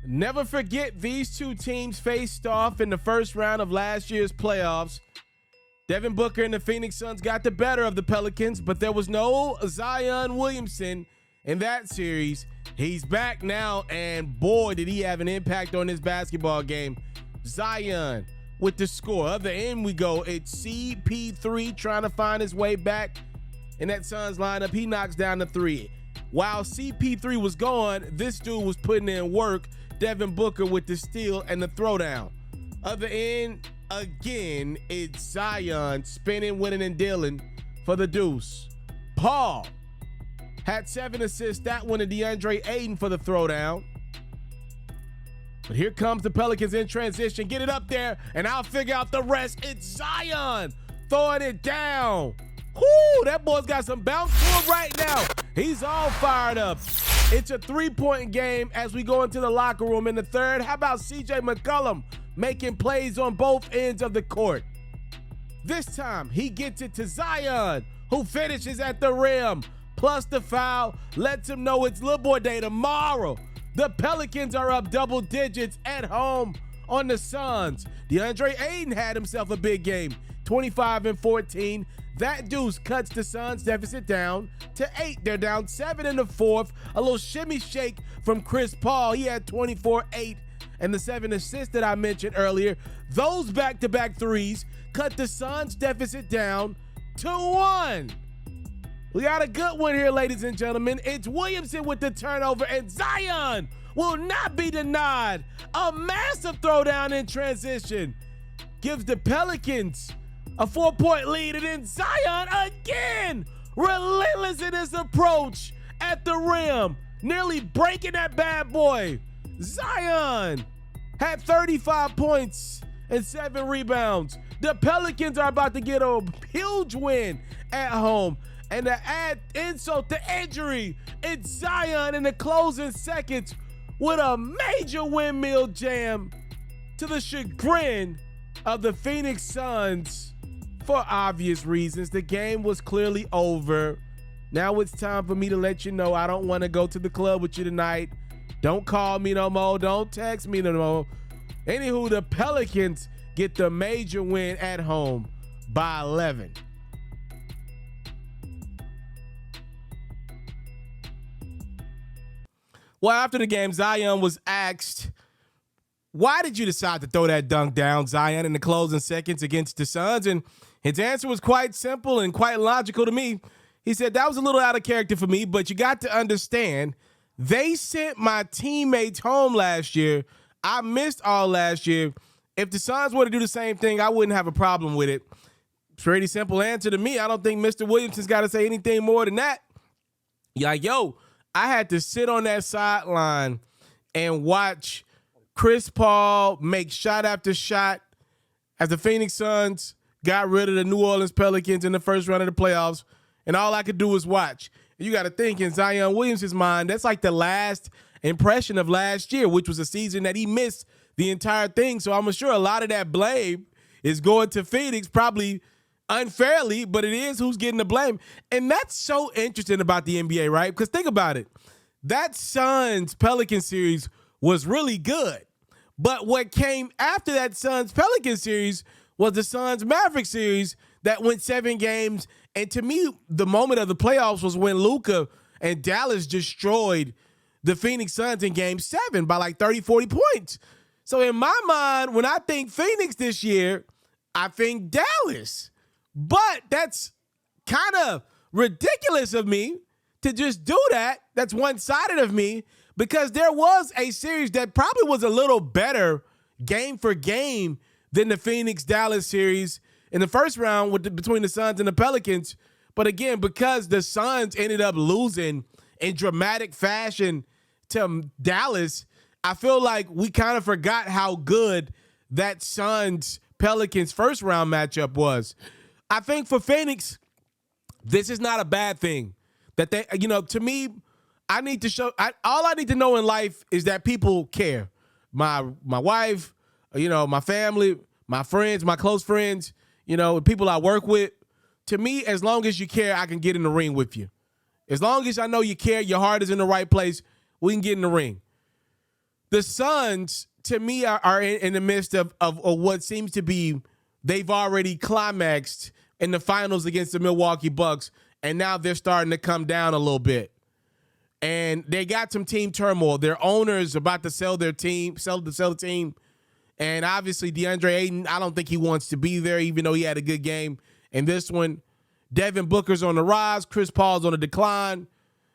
Never forget these two teams faced off in the first round of last year's playoffs. Devin Booker and the Phoenix Suns got the better of the Pelicans, but there was no Zion Williamson in that series. He's back now, and boy, did he have an impact on this basketball game. Zion with the score. Other end we go. It's CP3 trying to find his way back in that Suns lineup. He knocks down the three. While CP3 was gone, this dude was putting in work. Devin Booker with the steal and the throwdown. Other end, again, it's Zion spinning, winning, and dealing for the deuce. Paul had 7 assists. That one to DeAndre Ayton for the throwdown. But here comes the Pelicans in transition. Get it up there, and I'll figure out the rest. It's Zion throwing it down. Whoo, that boy's got some bounce to him right now. He's all fired up. It's a 3-point game as we go into the locker room in the third. How about CJ McCollum making plays on both ends of the court? This time, he gets it to Zion, who finishes at the rim. Plus the foul lets him know it's little boy day tomorrow. The Pelicans are up double digits at home on the Suns. DeAndre Ayton had himself a big game, 25 and 14. That deuce cuts the Suns deficit down to 8. They're down 7 in the fourth. A little shimmy shake from Chris Paul. He had 24-8 and the 7 assists that I mentioned earlier. Those back-to-back threes cut the Suns deficit down to 1. We got a good one here, ladies and gentlemen. It's Williamson with the turnover, and Zion will not be denied. A massive throwdown in transition gives the Pelicans a 4-point lead, and then Zion again, relentless in his approach at the rim, nearly breaking that bad boy. Zion had 35 points and 7 rebounds. The Pelicans are about to get a huge win at home. And to add insult to injury, it's Zion in the closing seconds with a major windmill jam to the chagrin of the Phoenix Suns. For obvious reasons, the game was clearly over. Now it's time for me to let you know I don't want to go to the club with you tonight. Don't call me no more. Don't text me no more. Anywho, the Pelicans get the major win at home by 11. Well, after the game, Zion was asked, why did you decide to throw that dunk down, Zion, in the closing seconds against the Suns? And his answer was quite simple and quite logical to me. He said, that was a little out of character for me, but you got to understand, they sent my teammates home last year. I missed all last year. If the Suns were to do the same thing, I wouldn't have a problem with it. Pretty simple answer to me. I don't think Mr. Williamson's got to say anything more than that. Like, yo, I had to sit on that sideline and watch Chris Paul make shot after shot as the Phoenix Suns got rid of the New Orleans Pelicans in the first round of the playoffs, and all I could do was watch. And you got to think, in Zion Williamson's mind, that's like the last impression of last year, which was a season that he missed the entire thing. So I'm sure a lot of that blame is going to Phoenix, probably unfairly, but it is who's getting the blame. And that's so interesting about the NBA, right? Because think about it. That Suns-Pelican series was really good. But what came after that Suns-Pelican series was the Suns-Maverick series that went 7 games. And to me, the moment of the playoffs was when Luka and Dallas destroyed the Phoenix Suns in game 7 by like 30, 40 points. So in my mind, when I think Phoenix this year, I think Dallas. But that's kind of ridiculous of me to just do that. That's one-sided of me, because there was a series that probably was a little better game for game than the Phoenix-Dallas series in the first round between the Suns and the Pelicans. But again, because the Suns ended up losing in dramatic fashion to Dallas, I feel like we kind of forgot how good that Suns-Pelicans first round matchup was. I think for Phoenix, this is not a bad thing. That they, to me, I need to show. All I need to know in life is that people care. My wife, my family, my friends, my close friends, people I work with. To me, as long as you care, I can get in the ring with you. As long as I know you care, your heart is in the right place, we can get in the ring. The Suns, to me, are in the midst of what seems to be they've already climaxed in the finals against the Milwaukee Bucks, and now they're starting to come down a little bit. And they got some team turmoil. Their owner's about to sell their team, sell the team. And obviously, DeAndre Ayton, I don't think he wants to be there, even though he had a good game in this one. Devin Booker's on the rise. Chris Paul's on the decline.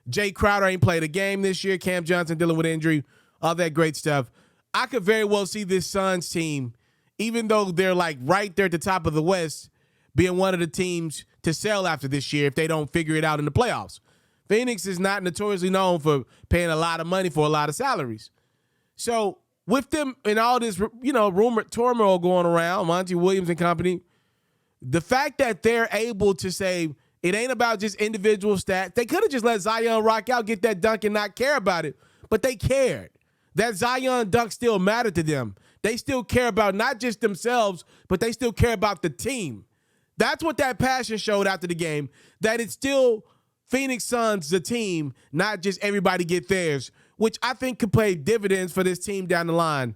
Jay Crowder ain't played a game this year. Cam Johnson dealing with injury. All that great stuff. I could very well see this Suns team, even though they're like right there at the top of the West, being one of the teams to sell after this year if they don't figure it out in the playoffs. Phoenix is not notoriously known for paying a lot of money for a lot of salaries. So with them and all this, rumor turmoil going around, Monty Williams and company, the fact that they're able to say it ain't about just individual stats. They could have just let Zion rock out, get that dunk, and not care about it, but they cared. That Zion dunk still mattered to them. They still care about not just themselves, but they still care about the team. That's what that passion showed after the game, that it's still Phoenix Suns, the team, not just everybody get theirs, which I think could pay dividends for this team down the line.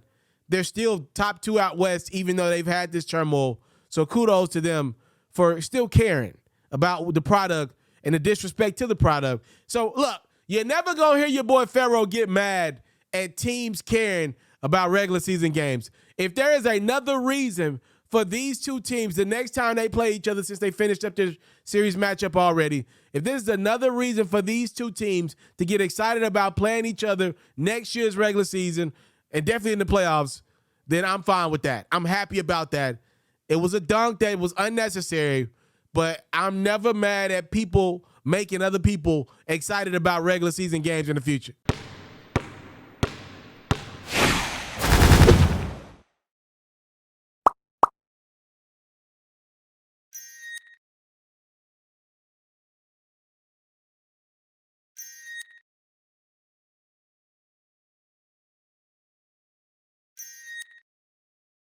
They're still top 2 out West, even though they've had this turmoil. So kudos to them for still caring about the product and the disrespect to the product. So look, you're never going to hear your boy Pharaoh get mad at teams caring about regular season games. If there is another reason for these two teams the next time they play each other, since they finished up their series matchup already, if this is another reason for these two teams to get excited about playing each other next year's regular season and definitely in the playoffs, then I'm fine with that. I'm happy about that. It was a dunk that was unnecessary, but I'm never mad at people making other people excited about regular season games in the future.